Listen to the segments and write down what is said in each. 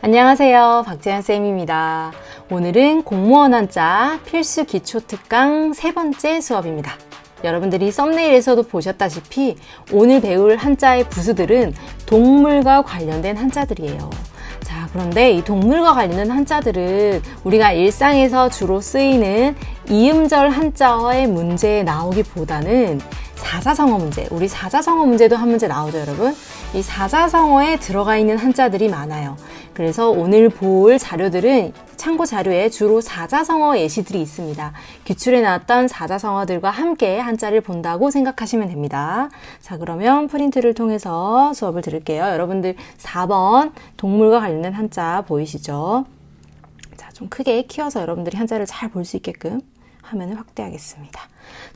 안녕하세요. 박재현쌤입니다. 오늘은 공무원 한자 필수 기초 특강 세 번째 수업입니다. 여러분들이 썸네일에서도 보셨다시피 오늘 배울 한자의 부수들은 동물과 관련된 한자들이에요. 자, 그런데 이 동물과 관련된 한자들은 우리가 일상에서 주로 쓰이는 이음절 한자어의 문제에 나오기보다는 사자성어 문제, 우리 사자성어 문제도 한 문제 나오죠, 여러분? 이 사자성어에 들어가 있는 한자들이 많아요. 그래서 오늘 볼 자료들은 참고 자료에 주로 사자성어 예시들이 있습니다. 기출에 나왔던 사자성어들과 함께 한자를 본다고 생각하시면 됩니다. 자, 그러면 프린트를 통해서 수업을 들을게요. 여러분들 4번 동물과 관련된 한자 보이시죠? 자, 좀 크게 키워서 여러분들이 한자를 잘 볼 수 있게끔 화면을 확대하겠습니다.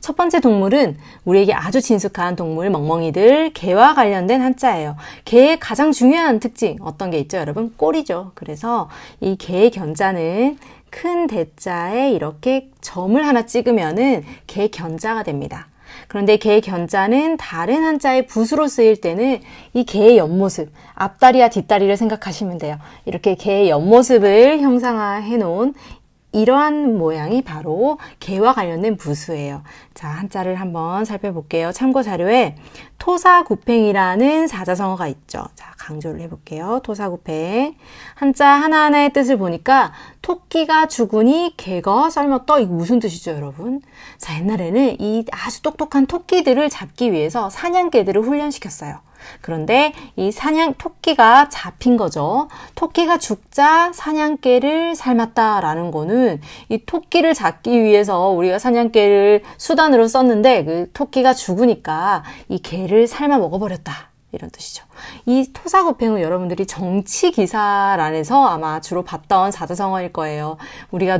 첫 번째 동물은 우리에게 아주 친숙한 동물 멍멍이들 개와 관련된 한자예요. 개의 가장 중요한 특징 어떤 게 있죠, 여러분? 꼬리죠. 그래서 이 개의 견자는 큰 대자에 이렇게 점을 하나 찍으면은 개 견자가 됩니다. 그런데 개의 견자는 다른 한자의 붓으로 쓰일 때는 이 개의 옆모습, 앞다리와 뒷다리를 생각하시면 돼요. 이렇게 개의 옆모습을 형상화해 놓은 이러한 모양이 바로 개와 관련된 부수예요. 자, 한자를 한번 살펴볼게요. 참고 자료에 토사구팽이라는 사자성어가 있죠. 자, 강조를 해볼게요. 토사구팽. 한자 하나하나의 뜻을 보니까 토끼가 죽으니 개가 삶았다. 이거 무슨 뜻이죠, 여러분? 자, 옛날에는 이 아주 똑똑한 토끼들을 잡기 위해서 사냥개들을 훈련시켰어요. 그런데 이 토끼가 잡힌 거죠. 토끼가 죽자 사냥개를 삶았다라는 거는 이 토끼를 잡기 위해서 우리가 사냥개를 수단으로 썼는데 그 토끼가 죽으니까 이 개를 삶아 먹어버렸다. 이런 뜻이죠. 이 토사구팽은 여러분들이 정치 기사란에서 아마 주로 봤던 사자성어일 거예요. 우리가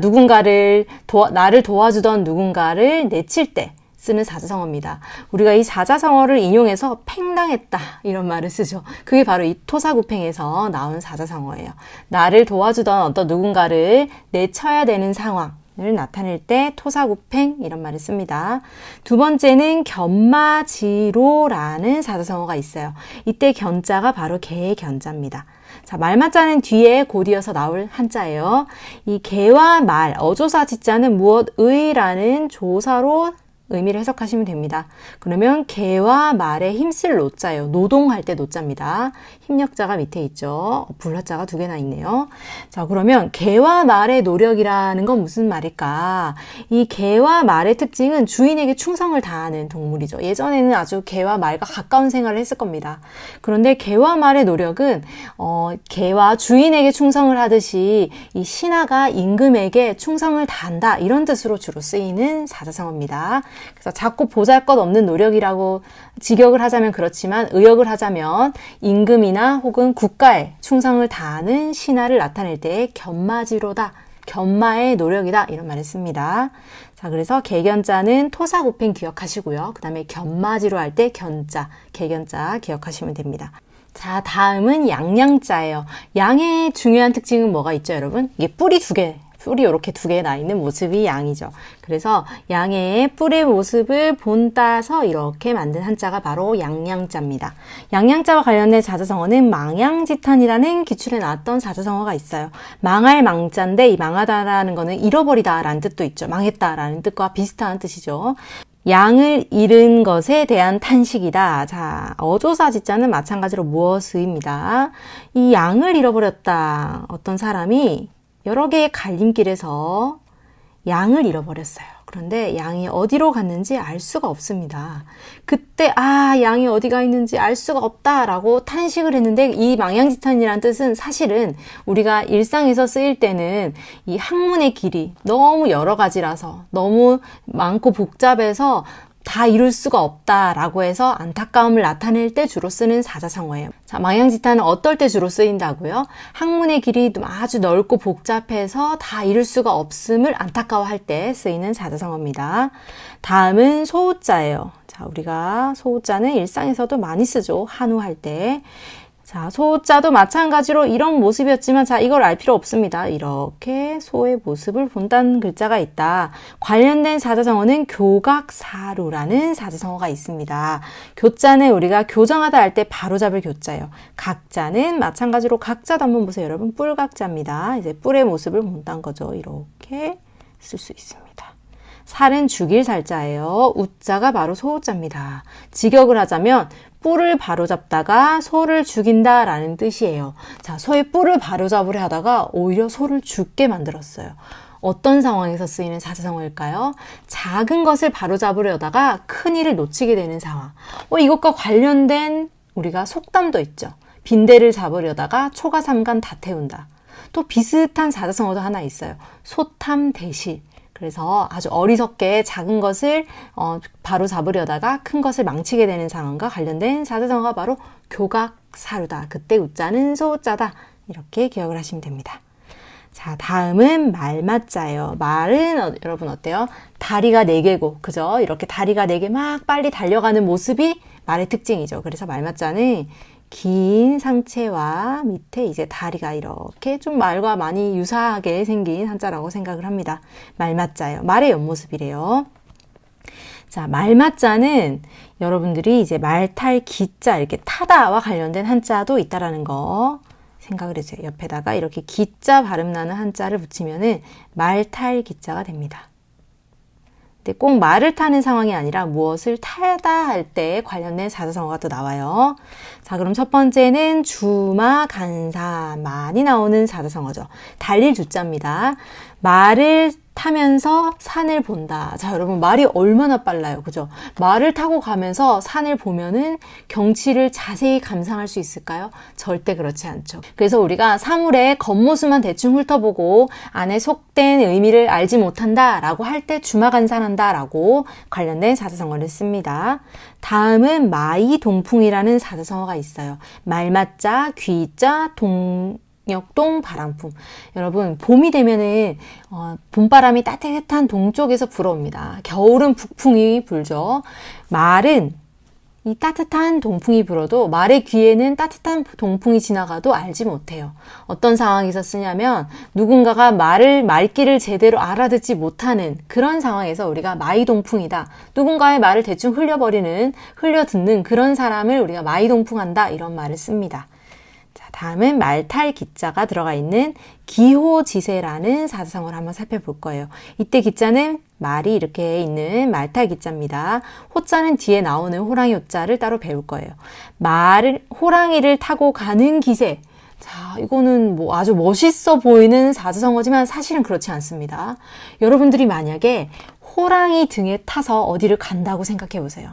나를 도와주던 누군가를 내칠 때 쓰는 사자성어입니다. 우리가 이 사자성어를 인용해서 팽당했다 이런 말을 쓰죠. 그게 바로 이 토사구팽에서 나온 사자성어예요. 나를 도와주던 어떤 누군가를 내쳐야 되는 상황을 나타낼 때 토사구팽 이런 말을 씁니다. 두 번째는 견마지로라는 사자성어가 있어요. 이때 견자가 바로 개의 견자입니다. 자, 말맞자는 뒤에 곧이어서 나올 한자예요. 이 개와 말, 어조사 지자는 무엇의라는 조사로 의미를 해석하시면 됩니다. 그러면 개와 말에 힘쓸 노자예요. 노동할 때 노자입니다. 힘력자가 밑에 있죠. 불화자가 두 개나 있네요. 자, 그러면 개와 말의 노력이라는 건 무슨 말일까? 이 개와 말의 특징은 주인에게 충성을 다하는 동물이죠. 예전에는 아주 개와 말과 가까운 생활을 했을 겁니다. 그런데 개와 말의 노력은 개와 주인에게 충성을 하듯이 이 신하가 임금에게 충성을 다한다 이런 뜻으로 주로 쓰이는 사자성어입니다. 그래서 자꾸 보잘것없는 노력이라고 직역을 하자면 그렇지만 의역을 하자면 임금이나 혹은 국가에 충성을 다하는 신하를 나타낼 때 견마지로다, 견마의 노력이다 이런 말을 씁니다. 자, 그래서 개견자는 토사구팽 기억하시고요. 그 다음에 견마지로 할 때 견자, 개견자 기억하시면 됩니다. 자, 다음은 양양자예요. 양의 중요한 특징은 뭐가 있죠, 여러분? 이게 뿔이 이렇게 두 개 나 있는 모습이 양이죠. 그래서 양의 뿔의 모습을 본따서 이렇게 만든 한자가 바로 양양자입니다. 양양자와 관련된 사자성어는 망양지탄이라는 기출에 나왔던 사자성어가 있어요. 망할 망자인데 이 망하다라는 거는 잃어버리다라는 뜻도 있죠. 망했다라는 뜻과 비슷한 뜻이죠. 양을 잃은 것에 대한 탄식이다. 자, 어조사 지자는 마찬가지로 무엇의입니다. 이 양을 잃어버렸다. 어떤 사람이 여러 개의 갈림길에서 양을 잃어버렸어요. 그런데 양이 어디로 갔는지 알 수가 없습니다. 그때 양이 어디가 있는지 알 수가 없다라고 탄식을 했는데 이 망양지탄이라는 뜻은 사실은 우리가 일상에서 쓰일 때는 이 학문의 길이 너무 여러 가지라서 너무 많고 복잡해서 다 이룰 수가 없다라고 해서 안타까움을 나타낼 때 주로 쓰는 사자성어예요. 자, 망양지탄은 어떨 때 주로 쓰인다고요? 학문의 길이 아주 넓고 복잡해서 다 이룰 수가 없음을 안타까워할 때 쓰이는 사자성어입니다. 다음은 소우자예요. 자, 우리가 소우자는 일상에서도 많이 쓰죠. 한우할 때. 자, 소자도 마찬가지로 이런 모습이었지만 자, 이걸 알 필요 없습니다. 이렇게 소의 모습을 본다는 글자가 있다. 관련된 사자성어는 교각사루라는 사자성어가 있습니다. 교자는 우리가 교정하다 할 때 바로잡을 교자예요. 각자는 마찬가지로 각자도 한번 보세요. 여러분 뿔각자입니다. 이제 뿔의 모습을 본다는 거죠. 이렇게 쓸 수 있습니다. 살은 죽일 살자예요. 우자가 바로 소자입니다. 직역을 하자면 뿔을 바로잡다가 소를 죽인다 라는 뜻이에요. 자, 소의 뿔을 바로잡으려 하다가 오히려 소를 죽게 만들었어요. 어떤 상황에서 쓰이는 사자성어일까요? 작은 것을 바로잡으려다가 큰 일을 놓치게 되는 상황. 이것과 관련된 우리가 속담도 있죠. 빈대를 잡으려다가 초가 삼간 다 태운다. 또 비슷한 사자성어도 하나 있어요. 소탐대실. 그래서 아주 어리석게 작은 것을 바로 잡으려다가 큰 것을 망치게 되는 상황과 관련된 사자성어가 바로 교각사루다. 그때 우자는 소자다. 이렇게 기억을 하시면 됩니다. 자, 다음은 말맞자예요. 말은 여러분 어때요? 다리가 4개고, 그죠? 이렇게 다리가 4개 막 빨리 달려가는 모습이 말의 특징이죠. 그래서 말맞자는 긴 상체와 밑에 이제 다리가 이렇게 좀 말과 많이 유사하게 생긴 한자라고 생각을 합니다. 말맞자예요. 말의 옆모습이래요. 자, 말맞자는 여러분들이 이제 말탈 기자 이렇게 타다와 관련된 한자도 있다라는 거 생각을 해주세요. 옆에다가 이렇게 기자 발음 나는 한자를 붙이면은 말탈 기자가 됩니다. 꼭 말을 타는 상황이 아니라 무엇을 타다 할 때 관련된 사자성어가 또 나와요. 자, 그럼 첫 번째는 주마, 간사, 많이 나오는 사자성어죠. 달릴 주자입니다. 말을 타면서 산을 본다. 자, 여러분 말이 얼마나 빨라요. 그죠? 말을 타고 가면서 산을 보면은 경치를 자세히 감상할 수 있을까요? 절대 그렇지 않죠. 그래서 우리가 사물의 겉모습만 대충 훑어보고 안에 속된 의미를 알지 못한다 라고 할 때 주마간산한다 라고 관련된 사자성어를 씁니다. 다음은 마이동풍이라는 사자성어가 있어요. 말맞자, 귀자, 역동 바람풍. 여러분 봄이 되면은 봄바람이 따뜻한 동쪽에서 불어옵니다. 겨울은 북풍이 불죠. 말은 이 따뜻한 동풍이 불어도 말의 귀에는 따뜻한 동풍이 지나가도 알지 못해요. 어떤 상황에서 쓰냐면 누군가가 말귀를 제대로 알아듣지 못하는 그런 상황에서 우리가 마이동풍이다. 누군가의 말을 대충 흘려듣는 그런 사람을 우리가 마이동풍한다 이런 말을 씁니다. 다음은 말탈 기자가 들어가 있는 기호지세라는 사자성어를 한번 살펴볼 거예요. 이때 기자는 말이 이렇게 있는 말탈 기자입니다. 호자는 뒤에 나오는 호랑이 호자를 따로 배울 거예요. 호랑이를 타고 가는 기세. 자, 이거는 뭐 아주 멋있어 보이는 사자성어지만 사실은 그렇지 않습니다. 여러분들이 만약에 호랑이 등에 타서 어디를 간다고 생각해 보세요.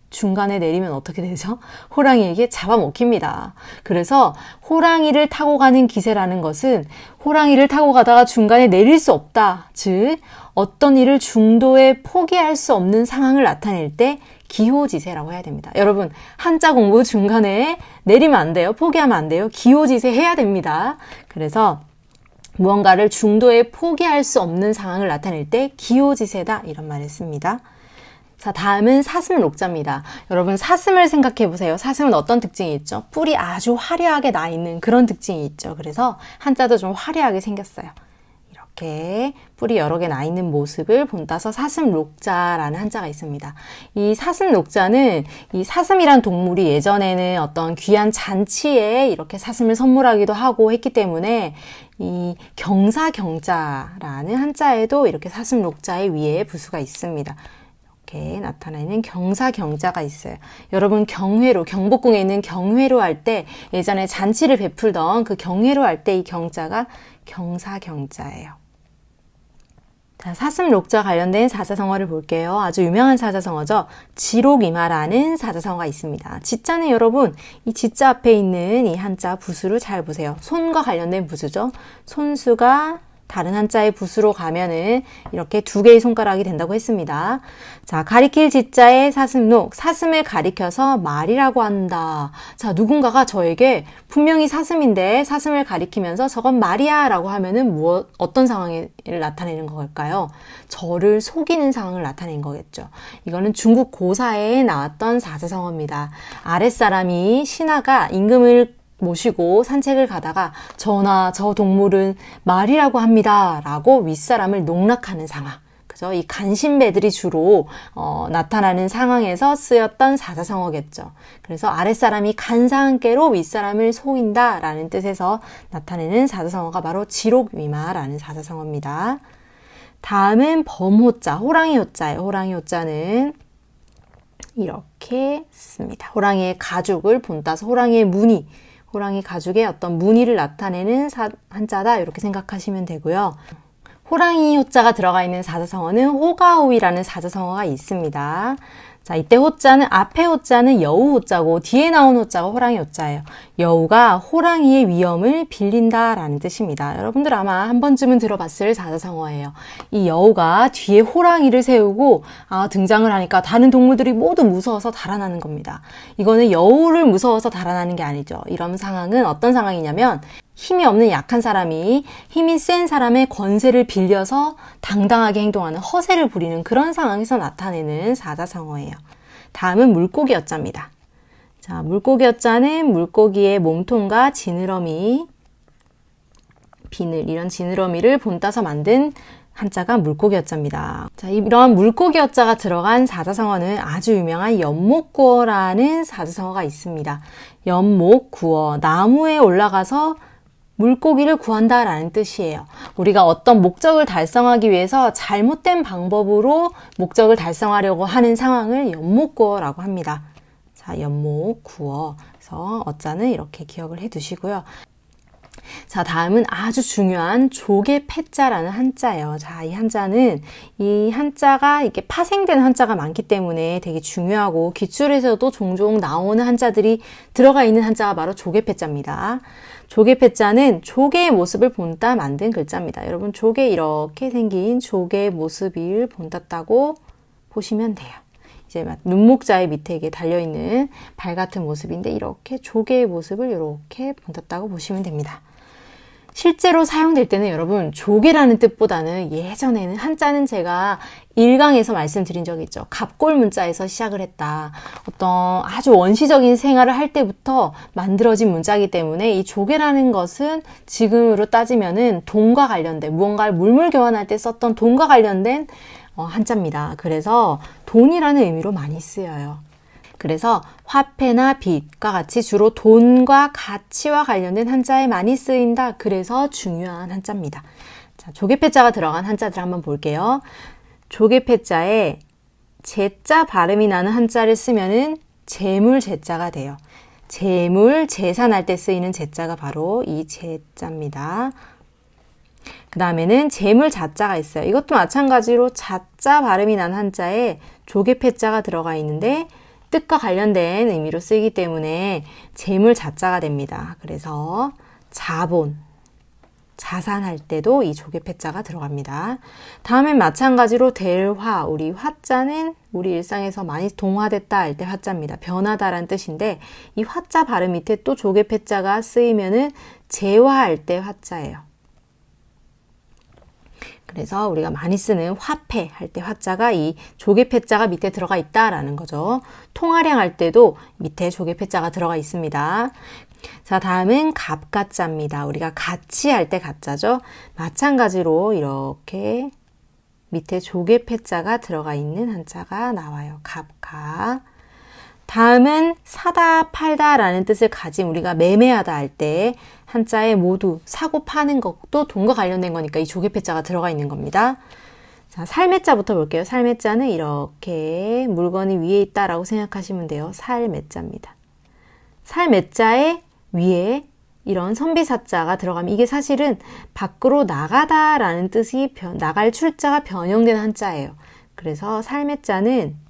중간에 내리면 어떻게 되죠? 호랑이에게 잡아먹힙니다. 그래서 호랑이를 타고 가는 기세라는 것은 호랑이를 타고 가다가 중간에 내릴 수 없다. 즉 어떤 일을 중도에 포기할 수 없는 상황을 나타낼 때 기호지세라고 해야 됩니다. 여러분 한자 공부 중간에 내리면 안 돼요. 포기하면 안 돼요. 기호지세 해야 됩니다. 그래서 무언가를 중도에 포기할 수 없는 상황을 나타낼 때 기호지세다 이런 말을 씁니다. 자, 다음은 사슴록자입니다. 여러분 사슴을 생각해 보세요. 사슴은 어떤 특징이 있죠? 뿔이 아주 화려하게 나 있는 그런 특징이 있죠. 그래서 한자도 좀 화려하게 생겼어요. 이렇게 뿔이 여러 개 나 있는 모습을 본따서 사슴록자라는 한자가 있습니다. 이 사슴록자는 이 사슴이란 동물이 예전에는 어떤 귀한 잔치에 이렇게 사슴을 선물하기도 하고 했기 때문에 이 경사경자라는 한자에도 이렇게 사슴록자의 위에 부수가 있습니다. 이렇게 나타나는 경사경자가 있어요. 여러분 경회로, 경복궁에 있는 경회로 할 때 예전에 잔치를 베풀던 그 경회로 할 때 이 경자가 경사경자예요. 자, 사슴록자 관련된 사자성어를 볼게요. 아주 유명한 사자성어죠. 지록이마라는 사자성어가 있습니다. 지자는 여러분 이 지자 앞에 있는 이 한자 부수를 잘 보세요. 손과 관련된 부수죠. 손수가 다른 한자의 부수로 가면은 이렇게 2개의 손가락이 된다고 했습니다. 자, 가리킬 지자의 사슴록, 사슴을 가리켜서 말이라고 한다. 자, 누군가가 저에게 분명히 사슴인데 사슴을 가리키면서 저건 말이야 라고 하면은 어떤 상황을 나타내는 걸까요? 저를 속이는 상황을 나타낸 거겠죠. 이거는 중국 고사에 나왔던 사자성어입니다. 아랫사람이 신하가 임금을 모시고 산책을 가다가 전하, 저 동물은 말이라고 합니다 라고 윗사람을 농락하는 상황. 그죠? 이 간신배들이 주로 나타나는 상황에서 쓰였던 사자성어겠죠. 그래서 아랫사람이 간사함께로 윗사람을 속인다 라는 뜻에서 나타내는 사자성어가 바로 지록위마라는 사자성어입니다. 다음은 범호자, 호랑이 호자예요. 호랑이 호자는 이렇게 씁니다. 호랑이의 가죽을 본따서 호랑이의 무늬, 호랑이 가죽의 어떤 무늬를 나타내는 한자다 이렇게 생각하시면 되고요. 호랑이 호자가 들어가 있는 사자성어는 호가호위라는 사자성어가 있습니다. 자, 이때 호자는 앞에 호자는 여우 호자고 뒤에 나온 호자가 호랑이 호자예요. 여우가 호랑이의 위엄을 빌린다라는 뜻입니다. 여러분들 아마 한 번쯤은 들어봤을 사자성어예요. 이 여우가 뒤에 호랑이를 세우고 등장을 하니까 다른 동물들이 모두 무서워서 달아나는 겁니다. 이거는 여우를 무서워서 달아나는 게 아니죠. 이런 상황은 어떤 상황이냐면 힘이 없는 약한 사람이 힘이 센 사람의 권세를 빌려서 당당하게 행동하는 허세를 부리는 그런 상황에서 나타내는 사자성어예요. 다음은 물고기 어자입니다. 자, 물고기 어자는 물고기의 몸통과 지느러미, 비늘, 이런 지느러미를 본따서 만든 한자가 물고기 어자입니다. 자, 이러한 물고기 어자가 들어간 사자성어는 아주 유명한 연목구어라는 사자성어가 있습니다. 연목구어, 나무에 올라가서 물고기를 구한다라는 뜻이에요. 우리가 어떤 목적을 달성하기 위해서 잘못된 방법으로 목적을 달성하려고 하는 상황을 연목구어라고 합니다. 자, 연목구어. 그래서 어자는 이렇게 기억을 해 두시고요. 자, 다음은 아주 중요한 조개패자라는 한자예요. 자, 이 한자는 이 한자가 이렇게 파생되는 한자가 많기 때문에 되게 중요하고 기출에서도 종종 나오는 한자들이 들어가 있는 한자가 바로 조개패자입니다. 조개패자는 조개의 모습을 본따 만든 글자입니다. 여러분, 조개 이렇게 생긴 조개의 모습을 본땄다고 보시면 돼요. 이제 눈목자의 밑에 이게 달려있는 발 같은 모습인데 이렇게 조개의 모습을 이렇게 본땄다고 보시면 됩니다. 실제로 사용될 때는 여러분 조개라는 뜻보다는 예전에는 한자는 제가 1강에서 말씀드린 적이 있죠. 갑골 문자에서 시작을 했다. 어떤 아주 원시적인 생활을 할 때부터 만들어진 문자이기 때문에 이 조개라는 것은 지금으로 따지면은 돈과 관련된 무언가를 물물 교환할 때 썼던 돈과 관련된 한자입니다. 그래서 돈이라는 의미로 많이 쓰여요. 그래서 화폐나 빚과 같이 주로 돈과 가치와 관련된 한자에 많이 쓰인다. 그래서 중요한 한자입니다. 자, 조개패자가 들어간 한자들 한번 볼게요. 조개패자에 제자 발음이 나는 한자를 쓰면은 재물제자가 돼요. 재물, 재산할 때 쓰이는 제자가 바로 이 제자입니다. 그 다음에는 재물자자가 있어요. 이것도 마찬가지로 자자 발음이 난 한자에 조개패자가 들어가 있는데 뜻과 관련된 의미로 쓰이기 때문에 재물자자가 됩니다. 그래서 자본, 자산할 때도 이 조개패자가 들어갑니다. 다음엔 마찬가지로 대화, 우리 화자는 우리 일상에서 많이 동화됐다 할 때 화자입니다. 변하다라는 뜻인데 이 화자 발음 밑에 또 조개패자가 쓰이면은 재화할 때 화자예요. 그래서 우리가 많이 쓰는 화폐 할 때 화자가 이 조개패자가 밑에 들어가 있다라는 거죠. 통화량 할 때도 밑에 조개패자가 들어가 있습니다. 자, 다음은 갑가자입니다. 우리가 가치 할 때 가짜죠. 마찬가지로 이렇게 밑에 조개패자가 들어가 있는 한자가 나와요. 갑가. 다음은 사다, 팔다 라는 뜻을 가진 우리가 매매하다 할 때 한자에 모두 사고 파는 것도 돈과 관련된 거니까 이 조개패자가 들어가 있는 겁니다. 자, 살매자부터 볼게요. 살매자는 이렇게 물건이 위에 있다라고 생각하시면 돼요. 살매자입니다. 살매자의 위에 이런 선비사자가 들어가면 이게 사실은 밖으로 나가다 라는 뜻이 나갈 출자가 변형된 한자예요. 그래서 살매자는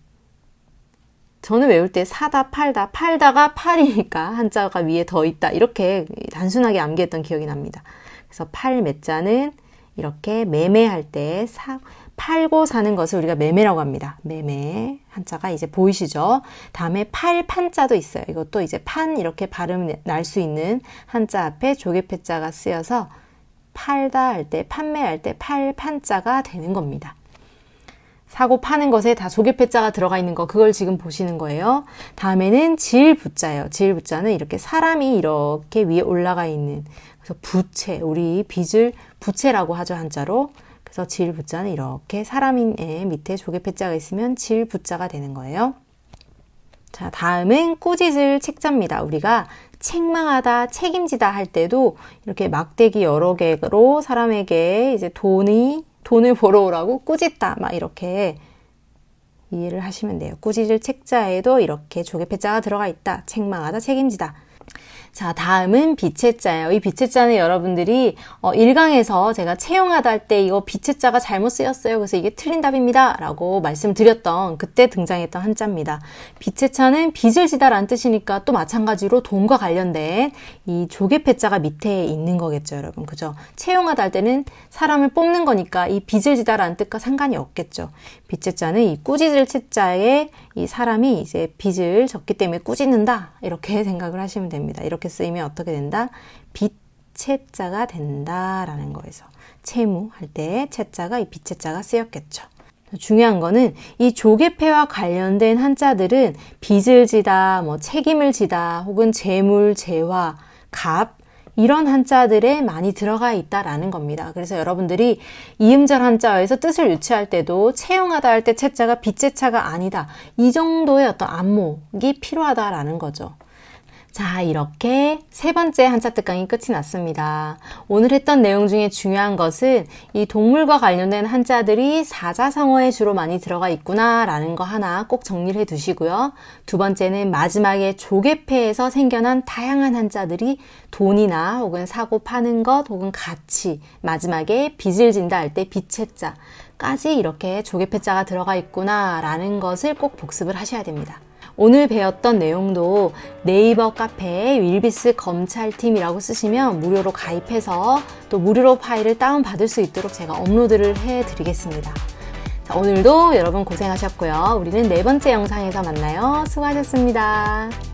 저는 외울 때 사다, 팔다, 팔다가 팔이니까 한자가 위에 더 있다. 이렇게 단순하게 암기했던 기억이 납니다. 그래서 팔매자는 이렇게 매매할 때 팔고 사는 것을 우리가 매매라고 합니다. 매매. 한자가 이제 보이시죠? 다음에 팔판자도 있어요. 이것도 이제 판 이렇게 발음 날 수 있는 한자 앞에 조개패자가 쓰여서 팔다 할 때, 판매할 때 팔판자가 되는 겁니다. 사고 파는 것에 다 조개패자가 들어가 있는 거, 그걸 지금 보시는 거예요. 다음에는 질부자예요. 질부자는 이렇게 사람이 이렇게 위에 올라가 있는, 그래서 부채, 우리 빚을 부채라고 하죠, 한자로. 그래서 질부자는 이렇게 사람의 밑에 조개패자가 있으면 질부자가 되는 거예요. 자, 다음은 꾸짖을 책자입니다. 우리가 책망하다, 책임지다 할 때도 이렇게 막대기 여러 개로 사람에게 이제 돈을 벌어오라고 꾸짖다, 막 이렇게 이해를 하시면 돼요. 꾸짖을 책자에도 이렇게 조개패자가 들어가 있다. 책망하다, 책임지다. 자, 다음은 빛의 자예요. 이 빛의 자는 여러분들이 1강에서 제가 채용하다 할 때 이거 빛의 자가 잘못 쓰였어요. 그래서 이게 틀린 답입니다. 라고 말씀드렸던 그때 등장했던 한자입니다. 빛의 자는 빚을 지다 라는 뜻이니까 또 마찬가지로 돈과 관련된 이 조개패자가 밑에 있는 거겠죠, 여러분. 그죠? 채용하다 할 때는 사람을 뽑는 거니까 이 빚을 지다 라는 뜻과 상관이 없겠죠. 빛의 자는 이 꾸짖을 책자에 이 사람이 이제 빚을 졌기 때문에 꾸짖는다. 이렇게 생각을 하시면 됩니다. 이렇게 쓰이면 어떻게 된다? 빚채자가 된다라는 거에서 채무할 때 채자가 이 빚채자가 쓰였겠죠. 중요한 거는 이 조개패와 관련된 한자들은 빚을 지다, 뭐 책임을 지다, 혹은 재물, 재화, 갑 이런 한자들에 많이 들어가 있다라는 겁니다. 그래서 여러분들이 이음절 한자어에서 뜻을 유추할 때도 채용하다 할 때 채자가 빚채자가 아니다. 이 정도의 어떤 안목이 필요하다라는 거죠. 자, 이렇게 세 번째 한자 특강이 끝이 났습니다. 오늘 했던 내용 중에 중요한 것은 이 동물과 관련된 한자들이 사자성어에 주로 많이 들어가 있구나 라는 거 하나 꼭 정리를 해 두시고요. 두 번째는 마지막에 조개패에서 생겨난 다양한 한자들이 돈이나 혹은 사고 파는 것 혹은 가치, 마지막에 빚을 진다 할 때 빚채자까지 이렇게 조개패자가 들어가 있구나 라는 것을 꼭 복습을 하셔야 됩니다. 오늘 배웠던 내용도 네이버 카페에 윌비스 검찰팀이라고 쓰시면 무료로 가입해서 또 무료로 파일을 다운받을 수 있도록 제가 업로드를 해드리겠습니다. 자, 오늘도 여러분 고생하셨고요. 우리는 네 번째 영상에서 만나요. 수고하셨습니다.